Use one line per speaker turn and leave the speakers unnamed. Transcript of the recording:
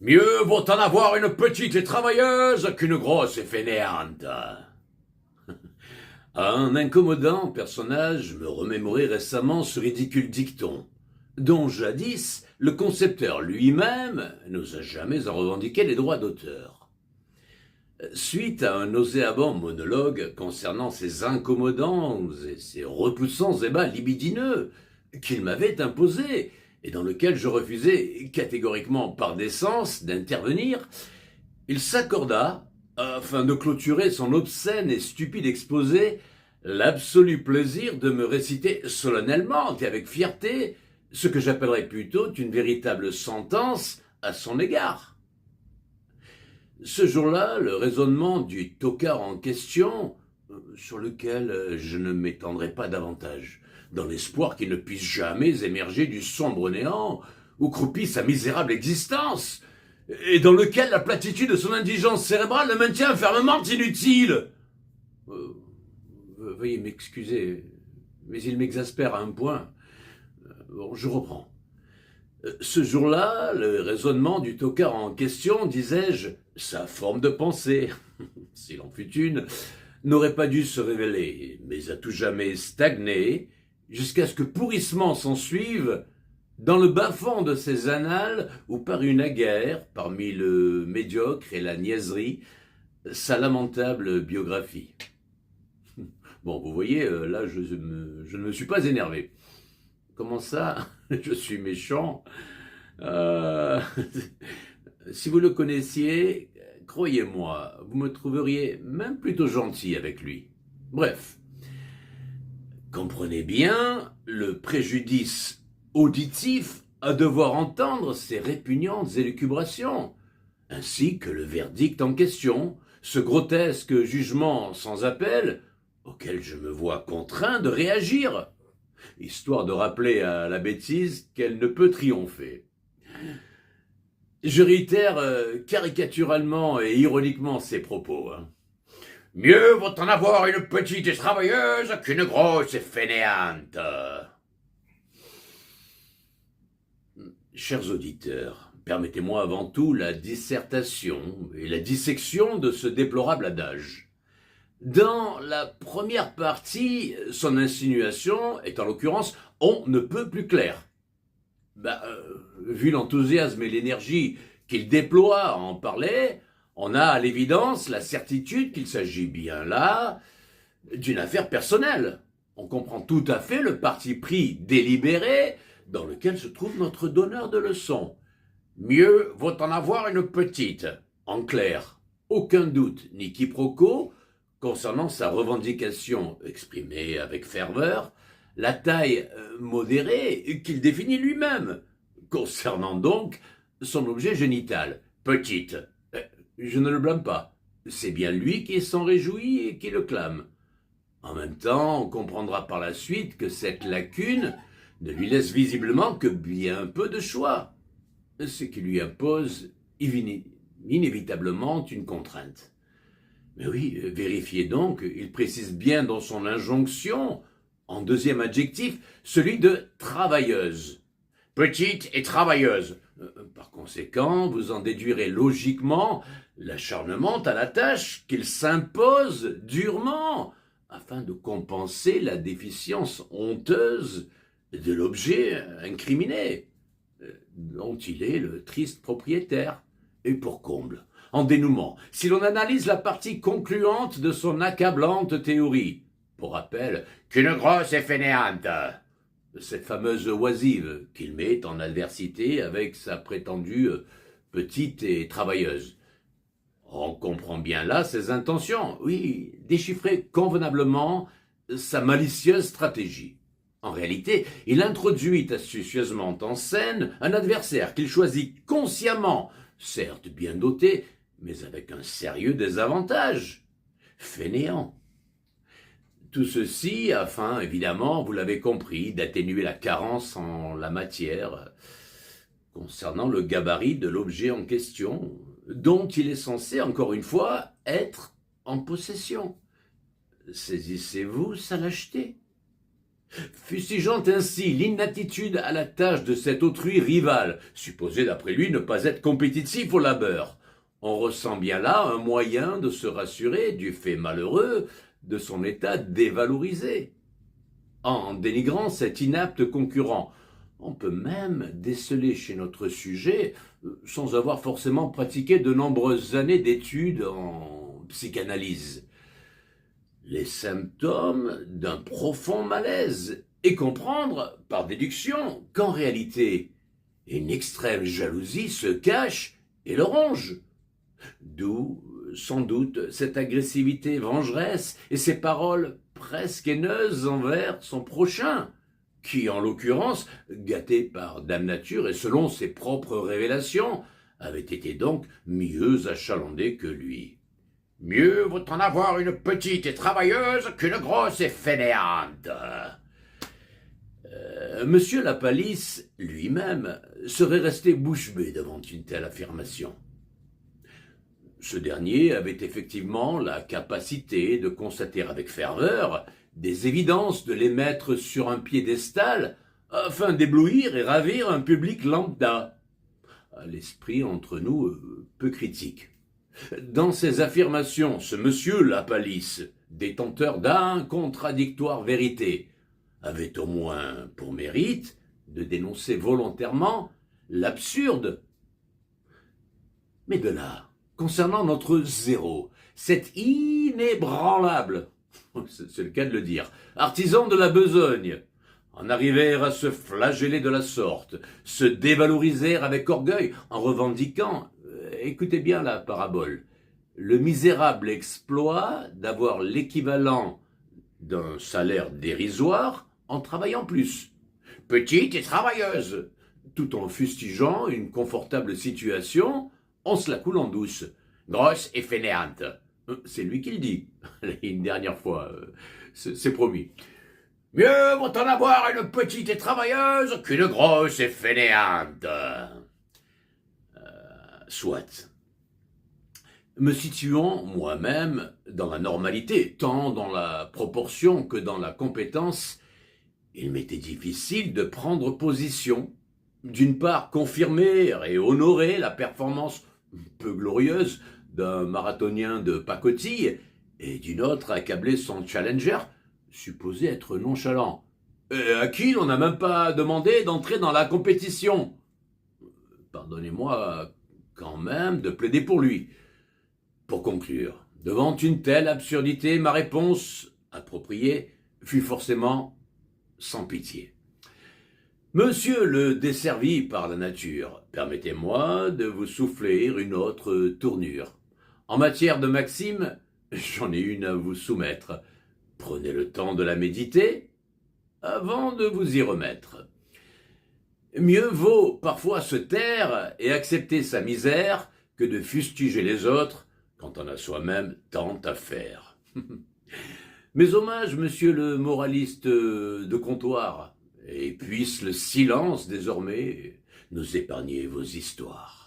Mieux vaut en avoir une petite et travailleuse qu'une grosse et fainéante. Un incommodant personnage me remémorait récemment ce ridicule dicton, dont jadis le concepteur lui-même n'osa jamais en revendiquer les droits d'auteur. Suite à un nauséabond monologue concernant ces incommodants et ces repoussants ébats libidineux qu'il m'avait imposés et dans lequel je refusais catégoriquement par décence d'intervenir, il s'accorda, afin de clôturer son obscène et stupide exposé, l'absolu plaisir de me réciter solennellement et avec fierté ce que j'appellerais plutôt une véritable sentence à son égard. Ce jour-là, le raisonnement du tocard en question, sur lequel je ne m'étendrai pas davantage, dans l'espoir qu'il ne puisse jamais émerger du sombre néant où croupit sa misérable existence, et dans lequel la platitude de son indigence cérébrale le maintient fermement inutile. Veuillez m'excuser, mais il m'exaspère à un point. Bon, je reprends. Ce jour-là, le raisonnement du tocard en question, disais-je, sa forme de pensée, s'il en fut une, n'aurait pas dû se révéler, mais à tout jamais stagner, jusqu'à ce que pourrissement s'ensuive dans le bas-fond de ces annales où parut naguère, parmi le médiocre et la niaiserie, sa lamentable biographie. Bon, vous voyez, là, je ne me suis pas énervé. Comment ça? Je suis méchant. Si vous le connaissiez, croyez-moi, vous me trouveriez même plutôt gentil avec lui. Bref, comprenez bien le préjudice auditif à devoir entendre ces répugnantes élucubrations, ainsi que le verdict en question, ce grotesque jugement sans appel auquel je me vois contraint de réagir, histoire de rappeler à la bêtise qu'elle ne peut triompher. Je réitère caricaturalement et ironiquement ces propos. Mieux vaut en avoir une petite et travailleuse qu'une grosse et fainéante. Chers auditeurs, permettez-moi avant tout la dissertation et la dissection de ce déplorable adage. Dans la première partie, son insinuation est en l'occurrence « on ne peut plus clair ». Vu l'enthousiasme et l'énergie qu'il déploie à en parler, on a à l'évidence la certitude qu'il s'agit bien là d'une affaire personnelle. On comprend tout à fait le parti pris délibéré dans lequel se trouve notre donneur de leçons. Mieux vaut en avoir une petite. En clair, aucun doute ni quiproquo concernant sa revendication exprimée avec ferveur, la taille modérée qu'il définit lui-même, concernant donc son objet génital, petite. Je ne le blâme pas, c'est bien lui qui s'en réjouit et qui le clame. En même temps, on comprendra par la suite que cette lacune ne lui laisse visiblement que bien peu de choix, ce qui lui impose inévitablement une contrainte. Mais oui, vérifiez donc, il précise bien dans son injonction, en deuxième adjectif, celui de travailleuse. Petite et travailleuse. Par conséquent, vous en déduirez logiquement l'acharnement à la tâche qu'il s'impose durement afin de compenser la déficience honteuse de l'objet incriminé, dont il est le triste propriétaire. Et pour comble, en dénouement, si l'on analyse la partie concluante de son accablante théorie, pour rappel, qu'une grosse et fainéante, cette fameuse oisive qu'il met en adversité avec sa prétendue petite et travailleuse. On comprend bien là ses intentions, oui, déchiffrer convenablement sa malicieuse stratégie. En réalité, il introduit astucieusement en scène un adversaire qu'il choisit consciemment, certes bien doté, mais avec un sérieux désavantage, fainéant. Tout ceci afin, évidemment, vous l'avez compris, d'atténuer la carence en la matière concernant le gabarit de l'objet en question, dont il est censé, encore une fois, être en possession. Saisissez-vous sa lâcheté. Fustigeant ainsi l'inaptitude à la tâche de cet autrui rival, supposé d'après lui ne pas être compétitif au labeur, on ressent bien là un moyen de se rassurer du fait malheureux de son état dévalorisé. En dénigrant cet inapte concurrent, on peut même déceler chez notre sujet, sans avoir forcément pratiqué de nombreuses années d'études en psychanalyse, les symptômes d'un profond malaise et comprendre, par déduction, qu'en réalité, une extrême jalousie se cache et le ronge. D'où, sans doute, cette agressivité vengeresse et ces paroles presque haineuses envers son prochain, qui, en l'occurrence, gâté par Dame Nature et selon ses propres révélations, avait été donc mieux achalandé que lui. Mieux vaut en avoir une petite et travailleuse qu'une grosse et fainéante. Monsieur la Palisse, lui-même, serait resté bouche bée devant une telle affirmation. Ce dernier avait effectivement la capacité de constater avec ferveur des évidences, de les mettre sur un piédestal afin d'éblouir et ravir un public lambda, à l'esprit entre nous peu critique. Dans ses affirmations, ce monsieur la Palisse, détenteur d'incontradictoires vérités, avait au moins pour mérite de dénoncer volontairement l'absurde. Mais de là, concernant notre zéro, cet inébranlable, c'est le cas de le dire, artisan de la besogne, en arriver à se flageller de la sorte, se dévaloriser avec orgueil en revendiquant, écoutez bien la parabole, le misérable exploit d'avoir l'équivalent d'un salaire dérisoire en travaillant plus. Petite et travailleuse, tout en fustigeant une confortable situation, on se la coule en douce. Grosse et fainéante. C'est lui qui le dit, une dernière fois, c'est promis. Mieux vaut en avoir une petite et travailleuse qu'une grosse et fainéante. Soit. Me situant moi-même dans la normalité, tant dans la proportion que dans la compétence, il m'était difficile de prendre position. D'une part, confirmer et honorer la performance peu glorieuse d'un marathonien de pacotille, et d'une autre, accabler son challenger, supposé être nonchalant, et à qui l'on n'a même pas demandé d'entrer dans la compétition. Pardonnez-moi quand même de plaider pour lui. Pour conclure, devant une telle absurdité, ma réponse appropriée fut forcément sans pitié. Monsieur le desservi par la nature, permettez-moi de vous souffler une autre tournure. En matière de maxime, j'en ai une à vous soumettre. Prenez le temps de la méditer avant de vous y remettre. Mieux vaut parfois se taire et accepter sa misère que de fustiger les autres quand on a soi-même tant à faire. Mes hommages, monsieur le moraliste de comptoir, et puisse le silence désormais nous épargner vos histoires.